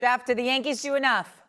Jeff, did the Yankees do enough?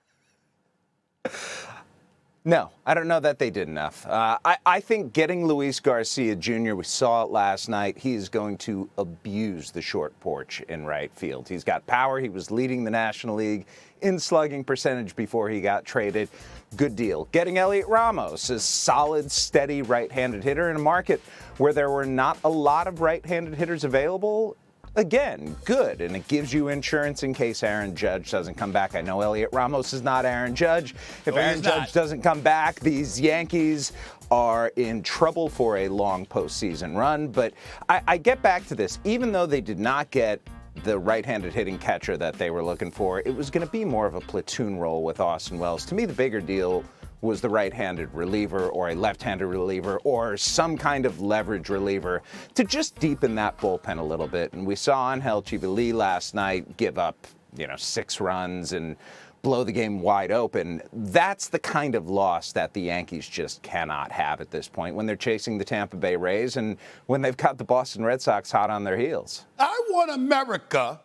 No, I don't know that they did enough. I think getting Luis Garcia Jr., we saw it last night, he is going to abuse the short porch in right field. He's got power. He was leading the National League in slugging percentage before he got traded. Good deal. Getting Elliot Ramos, a solid, steady right-handed hitter in a market where there were not a lot of right-handed hitters available. Again, good, and it gives you insurance in case Aaron Judge doesn't come back. I know Elliot Ramos is not Aaron Judge. If Aaron Judge doesn't come back, these Yankees are in trouble for a long postseason run. But I get back to this. Even though they did not get the right-handed hitting catcher that they were looking for, it was going to be more of a platoon role with Austin Wells. To me, the bigger deal was the right-handed reliever or a left-handed reliever or some kind of leverage reliever to just deepen that bullpen a little bit. And we saw Angel Chivali last night give up, 6 runs and blow the game wide open. That's the kind of loss that the Yankees just cannot have at this point when they're chasing the Tampa Bay Rays and when they've got the Boston Red Sox hot on their heels. I want America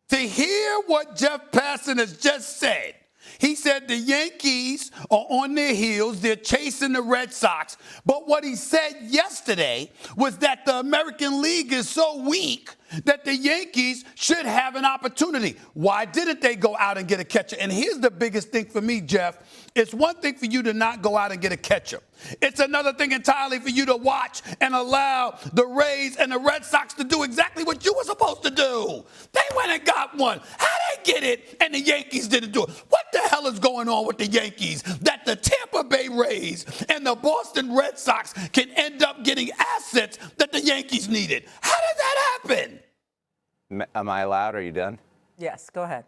to hear what Jeff Passan has just said. He said the Yankees are on their heels. They're chasing the Red Sox. But what he said yesterday was that the American League is so weak that the Yankees should have an opportunity. Why didn't they go out and get a catcher? And here's the biggest thing for me, Jeff. It's one thing for you to not go out and get a catcher. It's another thing entirely for you to watch and allow the Rays and the Red Sox to do exactly what you were supposed to do. They went and got one. How they get it and the Yankees didn't do it? What the hell is going on with the Yankees that the Tampa Bay Rays and the Boston Red Sox can end up getting assets that the Yankees needed? How did that happen? Am I allowed? Are you done? Yes, go ahead.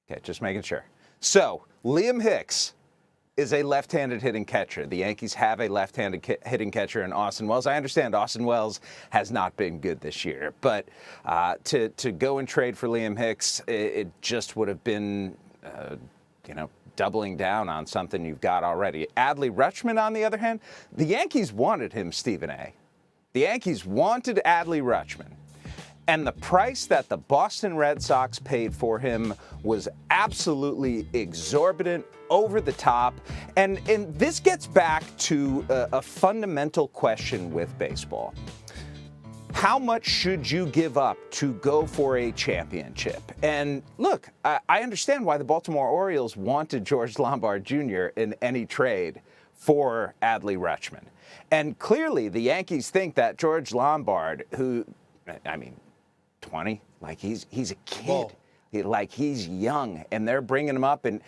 Okay, just making sure. So, Liam Hicks is a left-handed hitting catcher. The Yankees have a left-handed hitting catcher in Austin Wells. I understand Austin Wells has not been good this year, but to go and trade for Liam Hicks, it just would have been, doubling down on something you've got already. Adley Rutschman, on the other hand, the Yankees wanted him, Stephen A. The Yankees wanted Adley Rutschman. And the price that the Boston Red Sox paid for him was absolutely exorbitant, over the top. And this gets back to a fundamental question with baseball. How much should you give up to go for a championship? And look, I understand why the Baltimore Orioles wanted George Lombard Jr. in any trade for Adley Rutschman. And clearly the Yankees think that George Lombard, who, 20, like he's a kid. Whoa. He's young, and they're bringing him up, and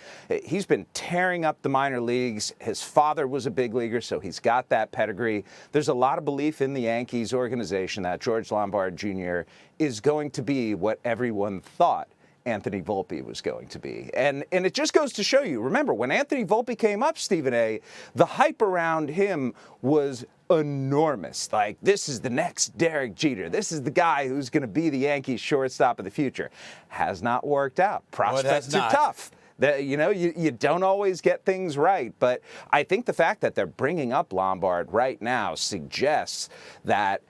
he's been tearing up the minor leagues. His father was a big leaguer, so he's got that pedigree. There's a lot of belief in the Yankees organization that George Lombard Jr. is going to be what everyone thought Anthony Volpe was going to be. And it just goes to show you, remember, when Anthony Volpe came up, Stephen A., the hype around him was enormous. Like, this is the next Derek Jeter. This is the guy who's going to be the Yankees shortstop of the future. Has not worked out. Prospects are tough. You don't always get things right. But I think the fact that they're bringing up Lombard right now suggests that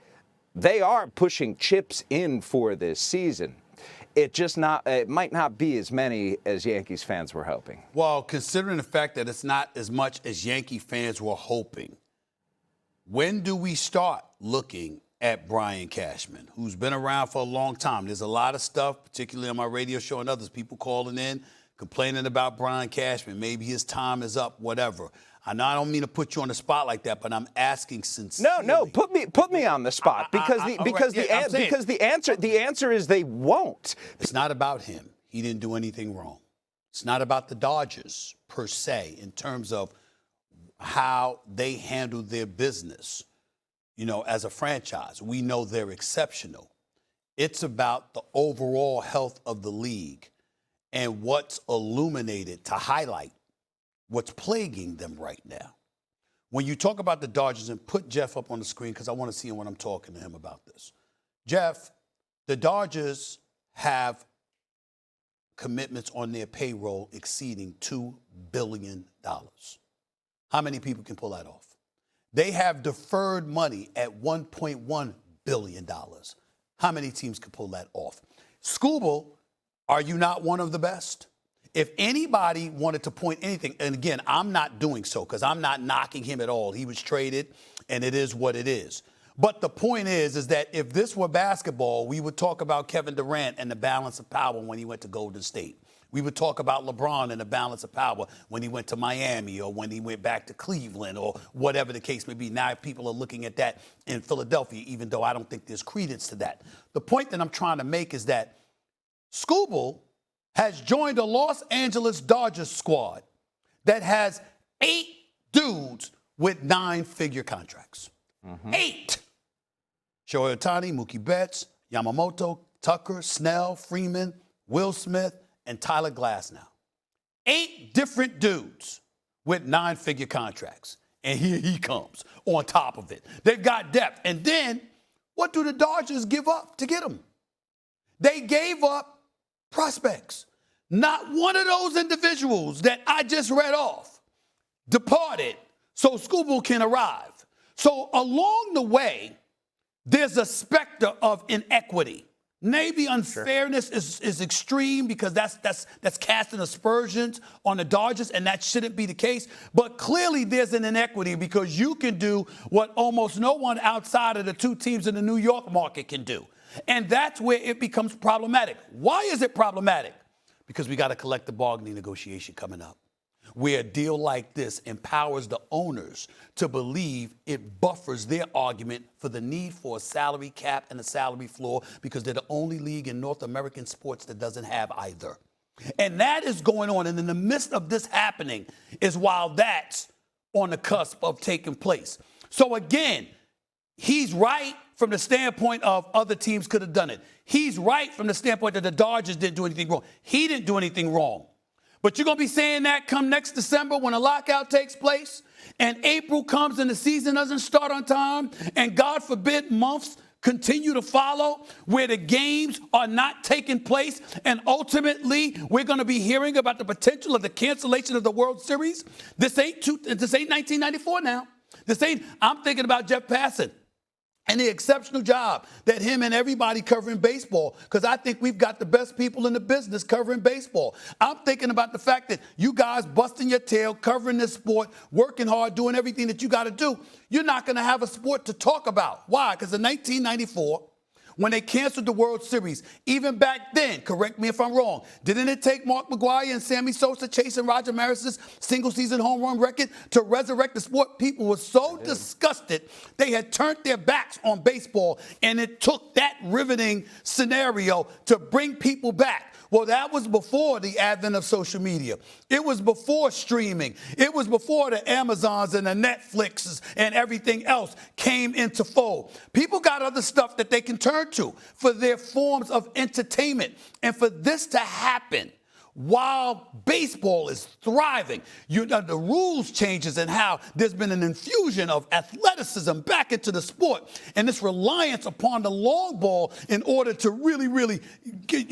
they are pushing chips in for this season. It might not be as many as Yankees fans were hoping. Well, considering the fact that it's not as much as Yankee fans were hoping, when do we start looking at Brian Cashman, who's been around for a long time? There's a lot of stuff, particularly on my radio show and others, people calling in, complaining about Brian Cashman. Maybe his time is up, whatever. I know I don't mean to put you on the spot like that, but I'm asking sincerely. No, put me on the spot because the answer is they won't. It's not about him. He didn't do anything wrong. It's not about the Dodgers per se in terms of how they handle their business, as a franchise. We know they're exceptional. It's about the overall health of the league and what's illuminated to highlight what's plaguing them right now. When you talk about the Dodgers, and put Jeff up on the screen because I want to see him when I'm talking to him about this. Jeff, the Dodgers have commitments on their payroll exceeding $2 billion. How many people can pull that off? They have deferred money at $1.1 billion. How many teams can pull that off? Skubal, are you not one of the best? if anybody wanted to point anything, and again, I'm not doing so because I'm not knocking him at all. He was traded, and it is what it is. But the point is that if this were basketball, we would talk about Kevin Durant and the balance of power when he went to Golden State. We would talk about LeBron and the balance of power when he went to Miami or when he went back to Cleveland or whatever the case may be. Now people are looking at that in Philadelphia, even though I don't think there's credence to that. The point that I'm trying to make is that Skubal has joined a Los Angeles Dodgers squad that has 8 dudes with 9-figure contracts. 8. Shohei Ohtani, Mookie Betts, Yamamoto, Tucker, Snell, Freeman, Will Smith, and Tyler Glasnow. 8 different dudes with 9-figure contracts. And here he comes on top of it. They've got depth. And then what do the Dodgers give up to get him? They gave up prospects. Not one of those individuals that I just read off departed so Skubal can arrive. So along the way, there's a specter of inequity. Maybe unfairness is extreme because that's casting aspersions on the Dodgers, and that shouldn't be the case. But clearly there's an inequity because you can do what almost no one outside of the 2 teams in the New York market can do. And that's where it becomes problematic. Why is it problematic? Because we got a collective bargaining negotiation coming up, where a deal like this empowers the owners to believe it buffers their argument for the need for a salary cap and a salary floor because they're the only league in North American sports that doesn't have either. And that is going on. And in the midst of this happening is while that's on the cusp of taking place. So again, he's right from the standpoint of other teams could have done it. He's right from the standpoint that the Dodgers didn't do anything wrong. He didn't do anything wrong. But you're going to be saying that come next December when a lockout takes place and April comes and the season doesn't start on time and God forbid months continue to follow where the games are not taking place and ultimately we're going to be hearing about the potential of the cancellation of the World Series. This ain't 1994 now. I'm thinking about Jeff Passan and the exceptional job that him and everybody covering baseball, because I think we've got the best people in the business covering baseball. I'm thinking about the fact that you guys busting your tail, covering this sport, working hard, doing everything that you got to do. You're not going to have a sport to talk about. Why? Because in 1994, when they canceled the World Series, even back then, correct me if I'm wrong, didn't it take Mark McGwire and Sammy Sosa chasing Roger Maris's single-season home run record to resurrect the sport? People were so disgusted they had turned their backs on baseball, and it took that riveting scenario to bring people back. Well, that was before the advent of social media. It was before streaming. It was before the Amazons and the Netflixes and everything else came into fold. People got other stuff that they can turn to for their forms of entertainment. And for this to happen while baseball is thriving, the rules changes and how there's been an infusion of athleticism back into the sport and this reliance upon the long ball in order to really get,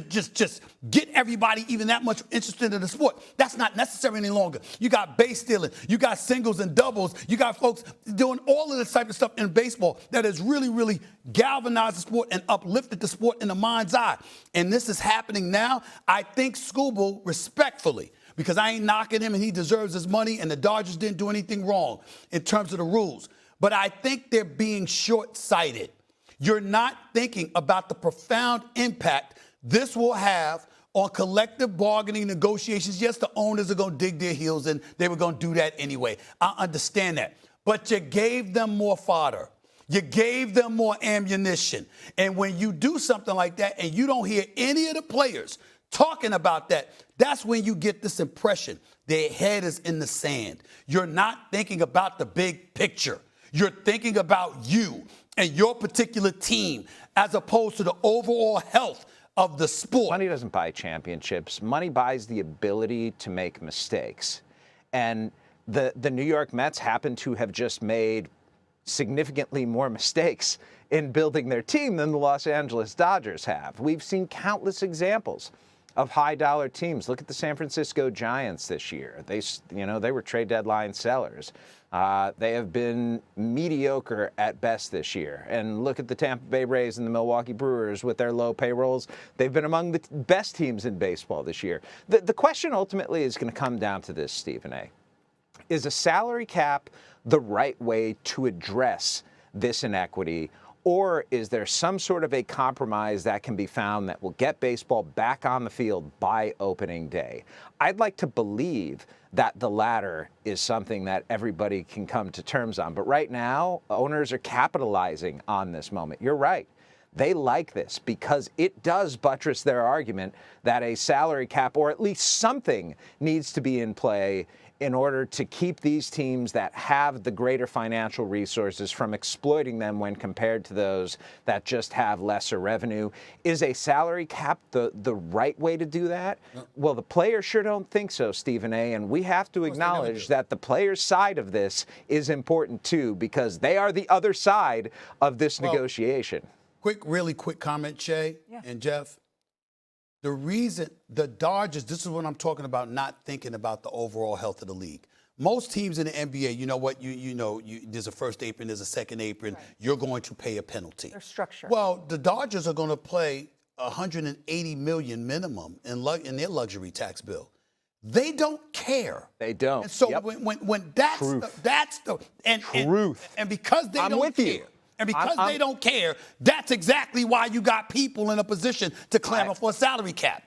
just get everybody even that much interested in the sport. That's not necessary any longer. You got base stealing, you got singles and doubles, you got folks doing all of this type of stuff in baseball that has really galvanized the sport and uplifted the sport in the mind's eye. And this is happening now. I think Skubal, respectfully, because I ain't knocking him and he deserves his money and the Dodgers didn't do anything wrong in terms of the rules. But I think they're being short-sighted. You're not thinking about the profound impact this will have on collective bargaining negotiations. Yes, the owners are going to dig their heels in. They were going to do that anyway. I understand that. But you gave them more fodder. You gave them more ammunition. And when you do something like that and you don't hear any of the players talking about that, that's when you get this impression their head is in the sand. You're not thinking about the big picture. You're thinking about you and your particular team as opposed to the overall health of the sport. Money doesn't buy championships. Money buys the ability to make mistakes. And the New York Mets happen to have just made significantly more mistakes in building their team than the Los Angeles Dodgers have. We've seen countless examples of high-dollar teams. Look at the San Francisco Giants this year. They were trade deadline sellers. They have been mediocre at best this year. And look at the Tampa Bay Rays and the Milwaukee Brewers with their low payrolls. They've been among the best teams in baseball this year. The question ultimately is going to come down to this, Stephen A. Is a salary cap the right way to address this inequity? Or is there some sort of a compromise that can be found that will get baseball back on the field by opening day? I'd like to believe that the latter is something that everybody can come to terms on. But right now, owners are capitalizing on this moment. You're right. They like this because it does buttress their argument that a salary cap, or at least something, needs to be in play in order to keep these teams that have the greater financial resources from exploiting them when compared to those that just have lesser revenue. Is a salary cap the right way to do that? No. Well, the players sure don't think so, Stephen A., and we have to acknowledge that the players' side of this is important too, because they are the other side of this negotiation. Really quick comment, Shay and Jeff. The reason the Dodgers, this is what I'm talking about, not thinking about the overall health of the league. Most teams in the NBA, you know what, there's a first apron, there's a second apron, right. You're going to pay a penalty. Their structure. Well, the Dodgers are going to pay $180 million minimum in their luxury tax bill. They don't care. They don't. And so when that's the and because they don't care. And because they don't care, that's exactly why you got people in a position to clamor for a salary cap.